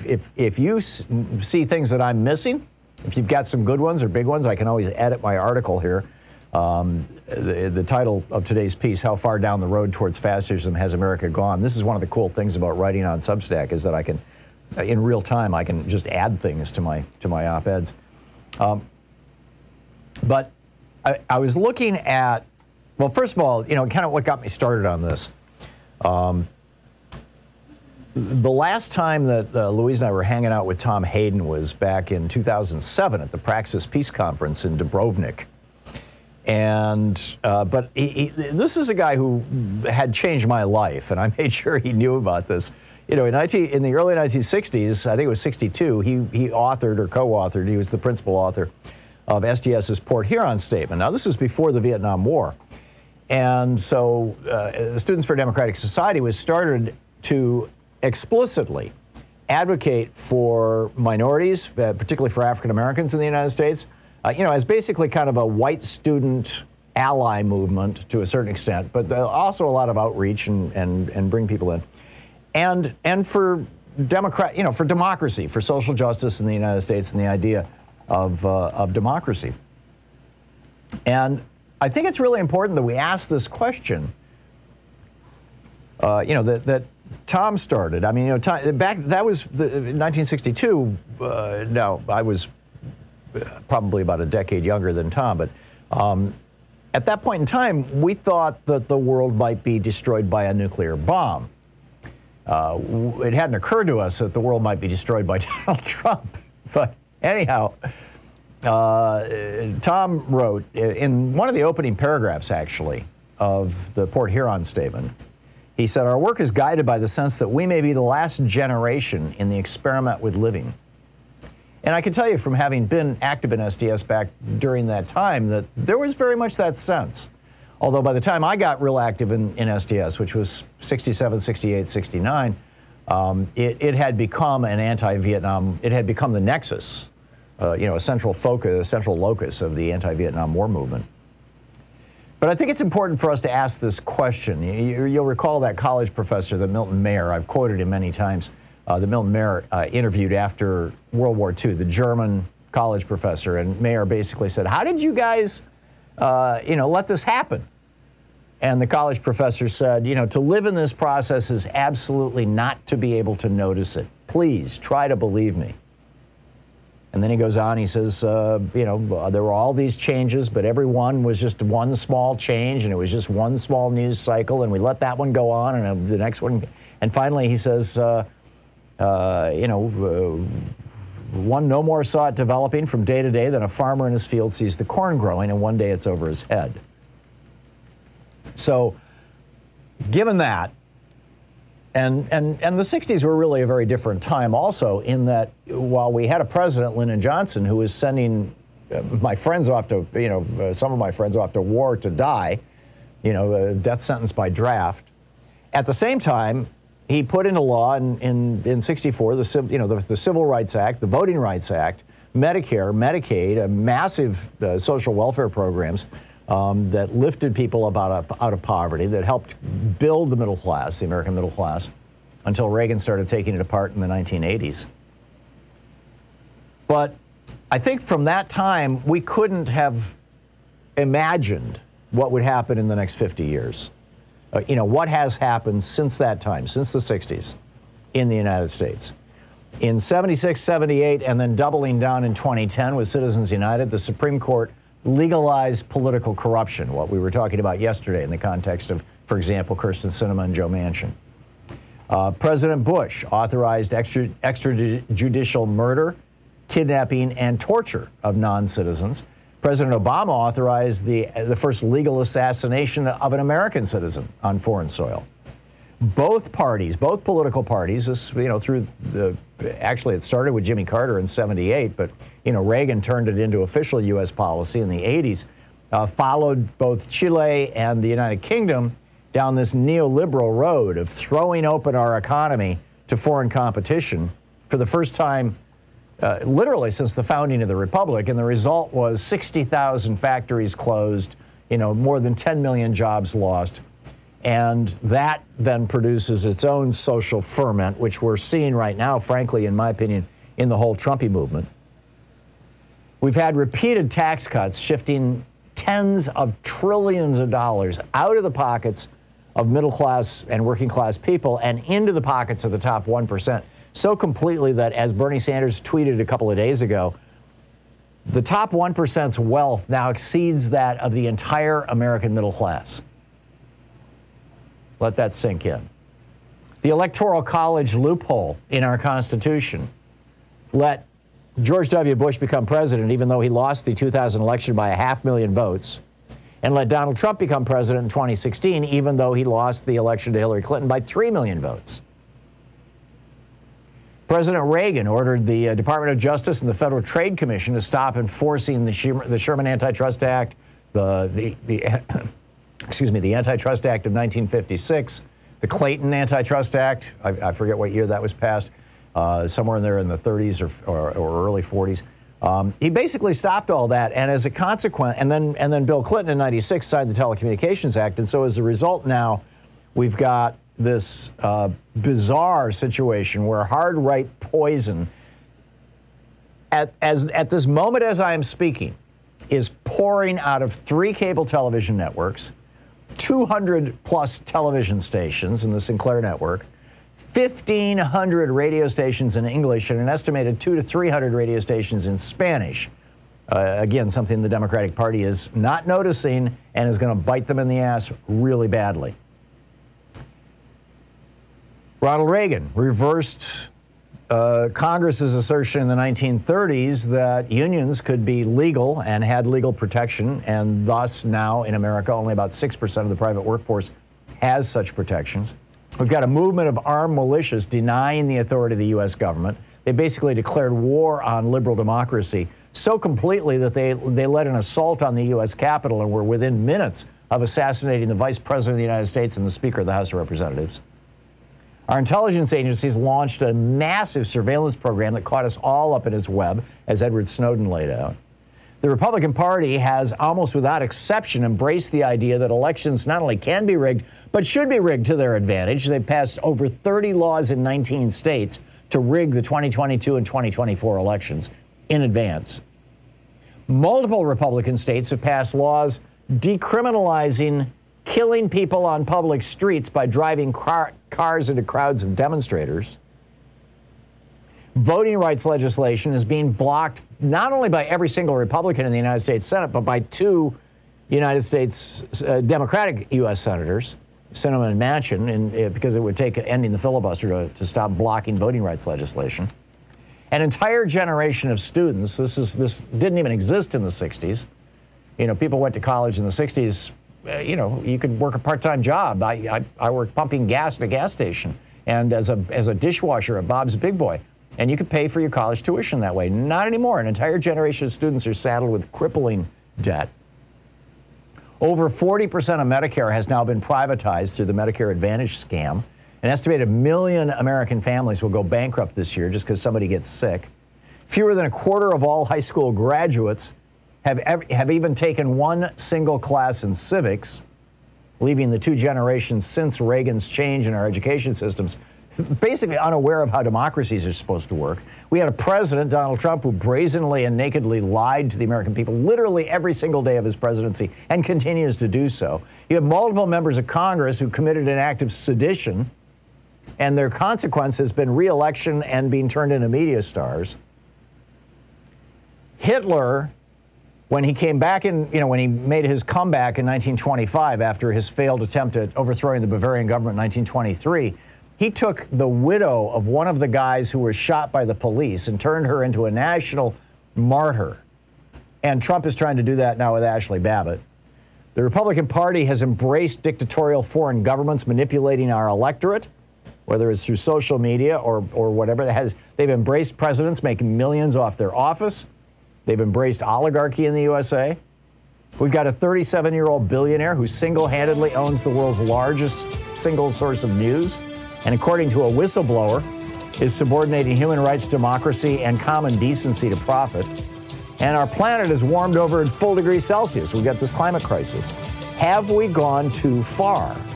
if you see things that I'm missing, if you've got some good ones or big ones, I can always edit my article here. The title of today's piece, How Far Down the Road Towards Fascism Has America Gone? This is one of the cool things about writing on Substack, is that I can, in real time, I can just add things to my op-eds. But I was looking at, well, first of all, kind of what got me started on this. The last time that Louise and I were hanging out with Tom Hayden was back in 2007 at the Praxis Peace Conference in Dubrovnik. And, but this is a guy who had changed my life, and I made sure he knew about this. In the early 1960s, I think it was 62, he authored or co-authored, he was the principal author of SDS's Port Huron Statement. Now, this is before the Vietnam War. And so Students for a Democratic Society was started to explicitly advocate for minorities, particularly for African Americans in the United States, as basically kind of a white student ally movement to a certain extent, but also a lot of outreach and bring people in, and for for democracy, for social justice in the United States, and the idea of democracy. And I think it's really important that we ask this question. That Tom started. I mean, back that was 1962. Now I was probably about a decade younger than Tom, but at that point in time, we thought that the world might be destroyed by a nuclear bomb. It hadn't occurred to us that the world might be destroyed by Donald Trump. But anyhow, Tom wrote in one of the opening paragraphs, actually, of the Port Huron Statement. He said, "Our work is guided by the sense that we may be the last generation in the experiment with living." And I can tell you from having been active in SDS back during that time that there was very much that sense. Although by the time I got real active in SDS, which was 67, 68, 69, it had become an anti-Vietnam, it had become the nexus, a central focus, a central locus of the anti-Vietnam War movement. But I think it's important for us to ask this question. You'll recall that college professor, the Milton Mayer, I've quoted him many times, the Milton Mayer interviewed after World War II, the German college professor, and Mayer basically said, "How did you guys, let this happen?" And the college professor said, "To live in this process is absolutely not to be able to notice it. Please try to believe me." And then he goes on, he says, there were all these changes, but every one was just one small change, and it was just one small news cycle, and we let that one go on, and the next one, and finally he says, one no more saw it developing from day to day than a farmer in his field sees the corn growing, and one day it's over his head. So, given that, and the 60s were really a very different time also, in that while we had a president, Lyndon Johnson, who was sending my friends off to, some of my friends off to war to die, a death sentence by draft. At the same time, he put into law in 64 the Civil Rights Act, the Voting Rights Act, Medicare, Medicaid, massive social welfare programs that lifted people out of poverty, that helped build the middle class, the American middle class, until Reagan started taking it apart in the 1980s. But I think from that time, we couldn't have imagined what would happen in the next 50 years. What has happened since that time, since the 60s in the United States. In 76, 78, and then doubling down in 2010 with Citizens United, the Supreme Court legalized political corruption, what we were talking about yesterday in the context of, for example, Kyrsten Sinema and Joe Manchin. President Bush authorized extrajudicial murder, kidnapping, and torture of non-citizens. President Obama authorized the first legal assassination of an American citizen on foreign soil. Both parties, both political parties, actually it started with Jimmy Carter in 78, but Reagan turned it into official U.S. policy in the 80s, followed both Chile and the United Kingdom down this neoliberal road of throwing open our economy to foreign competition for the first time literally since the founding of the Republic, and the result was 60,000 factories closed, more than 10 million jobs lost, And that then produces its own social ferment, which we're seeing right now, frankly, in my opinion, in the whole Trumpy movement. We've had repeated tax cuts shifting tens of trillions of dollars out of the pockets of middle class and working class people and into the pockets of the top 1%, so completely that, as Bernie Sanders tweeted a couple of days ago, the top 1%'s wealth now exceeds that of the entire American middle class. Let that sink in. The Electoral College loophole in our Constitution let George W. Bush become president, even though he lost the 2000 election by 500,000 votes, and let Donald Trump become president in 2016, even though he lost the election to Hillary Clinton by 3 million votes. President Reagan ordered the Department of Justice and the Federal Trade Commission to stop enforcing the Sherman Antitrust Act, the Antitrust Act of 1956, the Clayton Antitrust Act. I forget what year that was passed, somewhere in there in the 30s or early 40s. He basically stopped all that, and as a consequence, and then Bill Clinton in '96 signed the Telecommunications Act, and so as a result now, we've got this bizarre situation where hard right poison, at this moment as I am speaking, is pouring out of 3 cable television networks, 200 plus television stations in the Sinclair network, 1,500 radio stations in English, and an estimated 200 to 300 radio stations in Spanish. Again, something the Democratic Party is not noticing and is going to bite them in the ass really badly. Ronald Reagan reversed Congress's assertion in the 1930s that unions could be legal and had legal protection, and thus now in America only about 6% of the private workforce has such protections. We've got a movement of armed militias denying the authority of the U.S. government. They basically declared war on liberal democracy so completely that they led an assault on the U.S. Capitol and were within minutes of assassinating the Vice President of the United States and the Speaker of the House of Representatives. Our intelligence agencies launched a massive surveillance program that caught us all up in its web, as Edward Snowden laid out. The Republican Party has, almost without exception, embraced the idea that elections not only can be rigged, but should be rigged to their advantage. They've passed over 30 laws in 19 states to rig the 2022 and 2024 elections in advance. Multiple Republican states have passed laws decriminalizing killing people on public streets by driving cars into crowds of demonstrators. Voting rights legislation is being blocked not only by every single Republican in the United States Senate, but by 2 United States Democratic U.S. senators, Sinema and Manchin, because it would take ending the filibuster to stop blocking voting rights legislation. An entire generation of students, this didn't even exist in the 60s. You know, people went to college in the 60s, you know, you could work a part-time job. I worked pumping gas at a gas station and as a dishwasher at Bob's Big Boy. And you could pay for your college tuition that way. Not anymore. An entire generation of students are saddled with crippling debt. Over 40% of Medicare has now been privatized through the Medicare Advantage scam. An estimated 1 million American families will go bankrupt this year just because somebody gets sick. Fewer than a quarter of all high school graduates have even taken one single class in civics, leaving the 2 generations since Reagan's change in our education systems basically unaware of how democracies are supposed to work. We had a president, Donald Trump, who brazenly and nakedly lied to the American people literally every single day of his presidency and continues to do so. You have multiple members of Congress who committed an act of sedition, and their consequence has been re-election and being turned into media stars. Hitler, when he came back when he made his comeback in 1925 after his failed attempt at overthrowing the Bavarian government in 1923, he took the widow of one of the guys who was shot by the police and turned her into a national martyr. And Trump is trying to do that now with Ashley Babbitt. The Republican Party has embraced dictatorial foreign governments manipulating our electorate, whether it's through social media or whatever. They've embraced presidents making millions off their office. They've embraced oligarchy in the USA. We've got a 37-year-old billionaire who single-handedly owns the world's largest single source of news, and according to a whistleblower, is subordinating human rights, democracy, and common decency to profit. And our planet has warmed over at full degree Celsius. We've got this climate crisis. Have we gone too far?